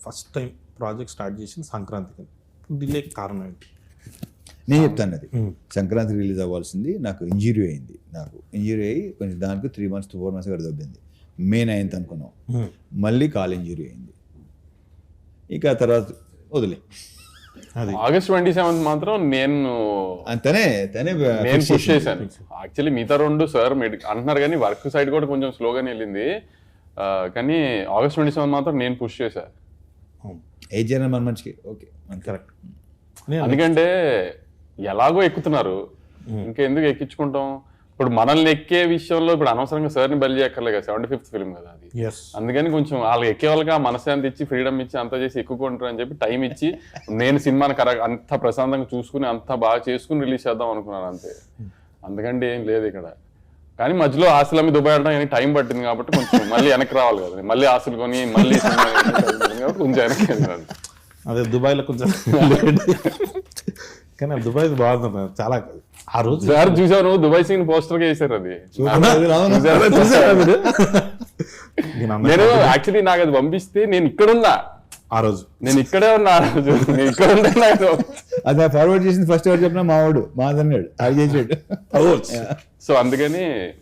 First time project start చేసింది సంక్రాంతికి. Delay కారణం ఏంటి? నేను చెప్తాను అది. సంక్రాంతి రిలీజ్ అవ్వాల్సింది నాకు ఇంజురీ అయింది. నాకు ఇంజురీ అయ్యి కొంచెం దానికి 3 months to 4 months కూడా దొబ్బింది. May 9th అనుకున్నాం, మళ్ళీ కాల్ ఇంజురీ అయింది. ఇక తర్వాత వదిలే. అది August 27th మాత్రం నేను తనే పుష్ చేశాను. యాక్చువల్లీ మిగతా 2 సార్ అంటున్నారు కానీ వర్క్ సైడ్ కూడా కొంచెం స్లోగానే వెళ్ళింది. కానీ August 27th మాత్రం నేను పుష్ చేశా. ఏ జనం మన మంచికి ఓకే కరెక్ట్. ఎందుకంటే ఎలాగో ఎక్కుతున్నారు, ఇంకా ఎందుకు ఎక్కించుకుంటాం. ఇప్పుడు మనల్ని ఎక్కే విషయంలో ఇప్పుడు అనవసరంగా సార్ని బలి చేయక్కర్లే కదా, 75th ఫిల్మ్ కదా అది. అందుకని కొంచెం వాళ్ళకి ఎక్కే వాళ్ళకి మనశ్శాంతి ఇచ్చి ఫ్రీడమ్ ఇచ్చి అంతా చేసి ఎక్కుకుంటారు అని చెప్పి టైం ఇచ్చి నేను సినిమాని అంత ప్రశాంతంగా చూసుకుని అంత బాగా చేసుకుని రిలీజ్ చేద్దాం అనుకున్నాను అంతే. అందుకంటే ఏం లేదు ఇక్కడ. కానీ మధ్యలో ఆశలు అమ్మి దుబాయ్ వెళ్ళడం టైం పట్టింది కాబట్టి కొంచెం మళ్ళీ వెనక్కి రావాలి కదా, మళ్ళీ ఆశలు కొని మళ్ళీ కొంచెం వెనక్కి వెళ్ళాలి. అదే దుబాయ్లో కొంచెం కానీ దుబాయ్ బాగుంది చాలా. ఆ రోజు సార్ చూసాను దుబాయ్ సీన్ పోస్టర్ గా వేసారు అది. నేను యాక్చువల్లీ నాకు అది పంపిస్తే నేను ఇక్కడ ఉన్నా ఆ రోజు, నేను ఇక్కడే ఉన్నా ఆ రోజు, నేను ఇక్కడ ఉంటే నాకు అది ఫార్వర్డ్ చేసింది ఫస్ట్ ఎవరు చెప్పినా మావాడు మాదన్నాడు అది చేసాడు. సో అందుకని